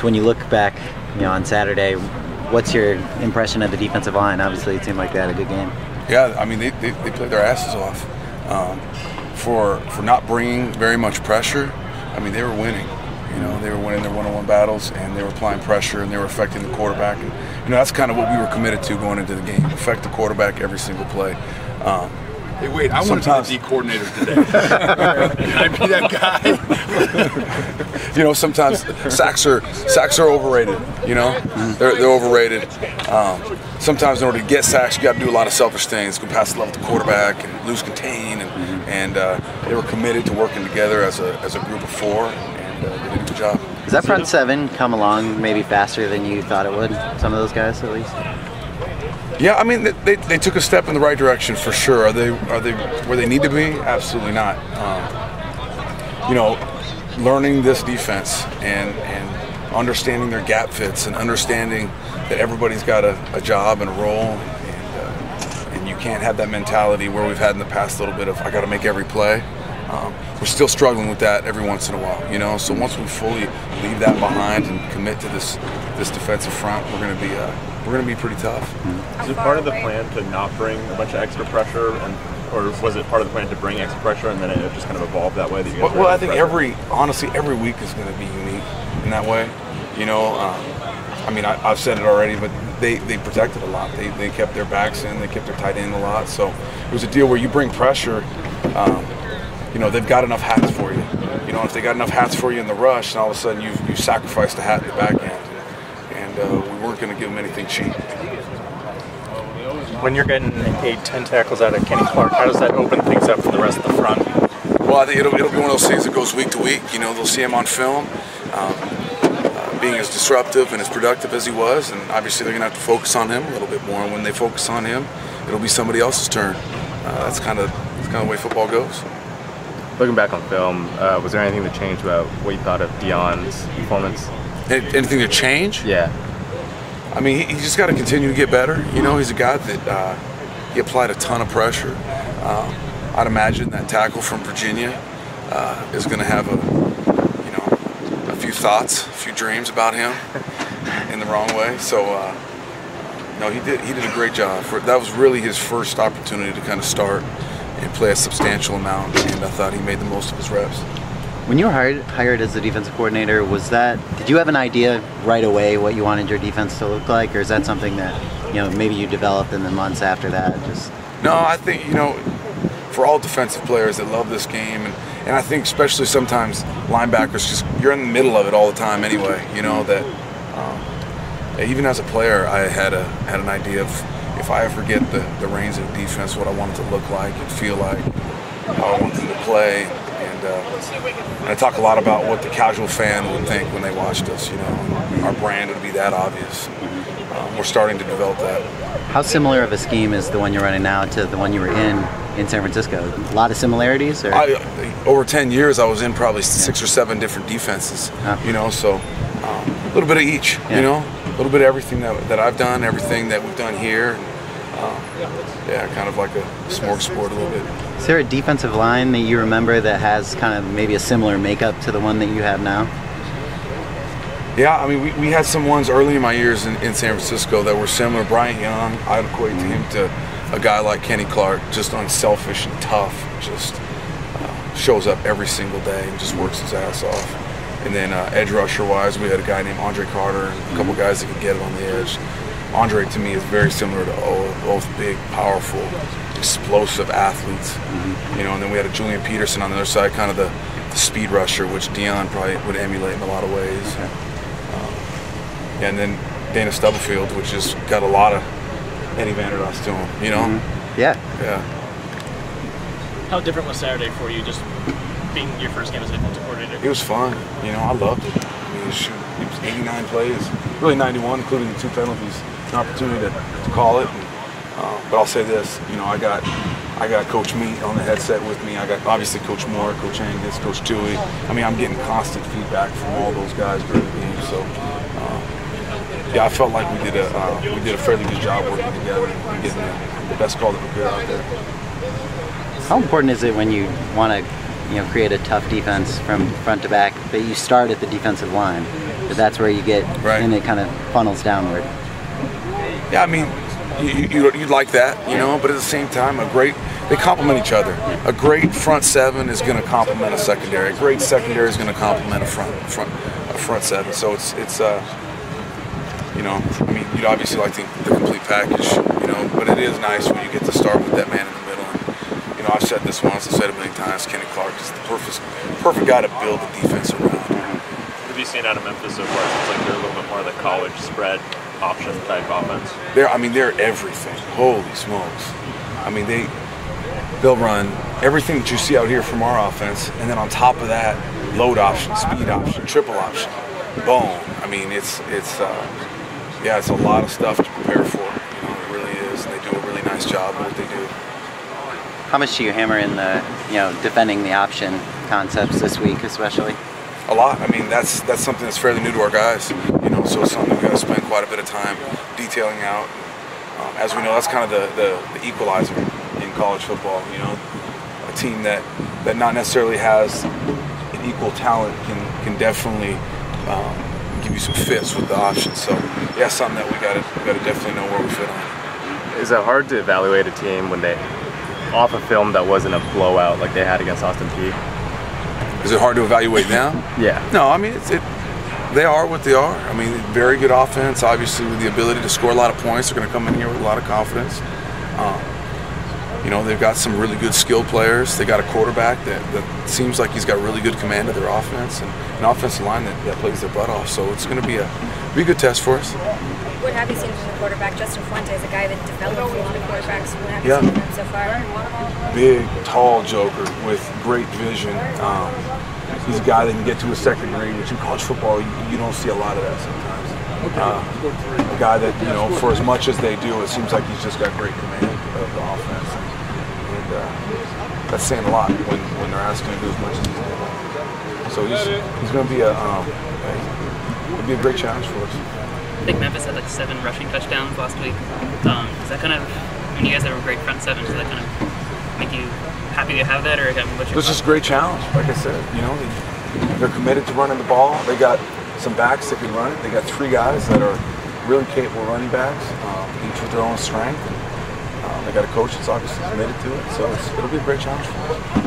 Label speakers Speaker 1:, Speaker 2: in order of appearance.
Speaker 1: when you look back, on Saturday, what's your impression of the defensive line? Obviously, it seemed like they had a good game.
Speaker 2: Yeah, I mean, they played their asses off. For not bringing very much pressure, I mean, they were winning. They were winning their one-on-one battles, and they were applying pressure, and they were affecting the quarterback. And that's kind of what we were committed to going into the game: affect the quarterback every single play.
Speaker 3: Hey, wait! I want to be the D coordinator today. Can I be that guy?
Speaker 2: Sometimes sacks are overrated. They're overrated. Sometimes in order to get sacks, you got to do a lot of selfish things. Go past the level of the quarterback and lose contain, and they were committed to working together as a group of four, and they did a good job.
Speaker 1: Does that front seven come along maybe faster than you thought it would? Some of those guys, at least.
Speaker 2: Yeah, I mean, they took a step in the right direction for sure. Are they where they need to be? Absolutely not. Learning this defense and understanding their gap fits and understanding that everybody's got a job and a role, and you can't have that mentality where we've had in the past a little bit of I got to make every play. We're still struggling with that every once in a while, So once we fully leave that behind and commit to this defensive front, we're going to be pretty tough.
Speaker 4: Is it part of the plan to not bring a bunch of extra pressure, or was it part of the plan to bring extra pressure and then it just kind of evolved that way? That you guys
Speaker 2: well, I think honestly, every week is going to be unique in that way. I mean, I've said it already, but they protected a lot. They kept their backs in, they kept their tight end a lot. So it was a deal where you bring pressure. They've got enough hats for you. If they got enough hats for you in the rush, and all of a sudden you sacrificed a hat in the back end, and we weren't going to give them anything cheap.
Speaker 5: When you're getting 8-10 tackles out of Kenny Clark, how does that open things up for the rest of the front?
Speaker 2: Well, I think it'll be one of those things that goes week to week. They'll see him on film, being as disruptive and as productive as he was, and obviously they're going to have to focus on him a little bit more. And when they focus on him, it'll be somebody else's turn. That's kind of the way football goes.
Speaker 4: Looking back on film, was there anything that changed about what you thought of Deion's performance?
Speaker 2: Anything to change?
Speaker 4: Yeah.
Speaker 2: I mean, he just got to continue to get better. He's a guy that he applied a ton of pressure. I'd imagine that tackle from Virginia is going to have a few thoughts, a few dreams about him in the wrong way. So, no, he did a great job. That was really his first opportunity to kind of start and play a substantial amount, and I thought he made the most of his reps.
Speaker 1: When you were hired as the defensive coordinator, did you have an idea right away what you wanted your defense to look like, or is that something that maybe you developed in the months after that?
Speaker 2: No, I think for all defensive players that love this game, and I think especially sometimes linebackers, you're in the middle of it all the time anyway. That even as a player, I had an idea of, if I ever get the reins of the defense, what I want it to look like and feel like, how I want them to play, and I talk a lot about what the casual fan would think when they watched us. Our brand would be that obvious. We're starting to develop that.
Speaker 1: How similar of a scheme is the one you're running now to the one you were in San Francisco? A lot of similarities? Or?
Speaker 2: Over 10 years, I was in probably 6 or 7 different defenses. So a little bit of each. A little bit of everything that I've done, everything that we've done here. Kind of like a smorgasbord a little bit.
Speaker 1: Is there a defensive line that you remember that has kind of maybe a similar makeup to the one that you have now?
Speaker 2: Yeah, I mean, we had some ones early in my years in San Francisco that were similar. Bryant Young, I'd equate to him to a guy like Kenny Clark, just unselfish and tough, just shows up every single day and just works his ass off. And then edge rusher-wise, we had a guy named Andre Carter and a couple guys that could get it on the edge. Andre, to me, is very similar to both big, powerful, explosive athletes. And then we had a Julian Peterson on the other side, kind of the speed rusher, which Deion probably would emulate in a lot of ways. And then Dana Stubblefield, which just got a lot of Eddie Vanderdoss to him,
Speaker 1: Yeah.
Speaker 6: How different was Saturday for you, just being your first game as a defensive coordinator?
Speaker 2: It was fun. I loved it. I mean, it was 89 plays, really 91, including the 2 penalties. An opportunity to call it. But I'll say this, I got Coach Meat on the headset with me. I got obviously Coach Moore, Coach Angus, Coach Tui. I mean, I'm getting constant feedback from all those guys during the game. So, I felt like we did a fairly good job working together and getting the best call that we could out there.
Speaker 1: How important is it when you want to create a tough defense from front to back that you start at the defensive line? but that's where you get, and it kind of funnels downward.
Speaker 2: Yeah, I mean, you'd like that, you know, but at the same time, they complement each other. A great front seven is going to complement a secondary. A great secondary is going to complement a front seven. So it's you know, I mean, you'd obviously like the complete package, you know, but it is nice when you get to start with that man in the middle. And, you know, I've said this once, I've said it many times, Kenny Clark is the perfect guy to build the defense around.
Speaker 4: Have you seen out of Memphis so far? It seems like they're a little bit more of the college spread option type offense.
Speaker 2: They're everything. Holy smokes. I mean, they'll run everything that you see out here from our offense, and then on top of that, load option, speed option, triple option, boom. I mean, it's a lot of stuff to prepare for. You know, it really is. And they do a really nice job of what they do.
Speaker 1: How much do you hammer in the, you know, defending the option concepts this week, especially?
Speaker 2: A lot. I mean, that's something that's fairly new to our guys. You know, so it's something we've got to spend quite a bit of time detailing out. As we know, that's kind of the equalizer in college football. You know, a team that not necessarily has an equal talent can definitely give you some fits with the options. So yeah, something that we got to definitely know where we fit on.
Speaker 7: Is it hard to evaluate a team when they off a film that wasn't a blowout like they had against Austin Peay?
Speaker 2: Is it hard to evaluate now?
Speaker 7: Yeah.
Speaker 2: No, I mean they are what they are. I mean, very good offense. Obviously, with the ability to score a lot of points, they're going to come in here with a lot of confidence. You know, they've got some really good skilled players. They got a quarterback that seems like he's got really good command of their offense, and an offensive line that plays their butt off. So it's going to be a good test for us.
Speaker 8: What have you seen from the quarterback? Justin Fuente is a guy that develops a lot of quarterbacks. What have you seen from him so far?
Speaker 2: Big, tall joker with great vision. He's a guy that can get to his secondary, which in college football, you don't see a lot of that sometimes. A guy that, you know, for as much as they do, it seems like he's just got great command of the offense. And that's saying a lot when they're asking him to do as much as he's doing. So he's going to be it'll be a great challenge for us.
Speaker 6: I think Memphis had like 7 rushing touchdowns last week. Is that kind of, I mean, you guys have a great front seven, does that kind of make you happy to have that, or what's your
Speaker 2: It's just a great challenge. Like I said, you know, they're committed to running the ball. They got some backs that can run it. They got 3 guys that are really capable running backs, each with their own strength. And, they got a coach that's obviously committed to it, so it'll be a great challenge for us.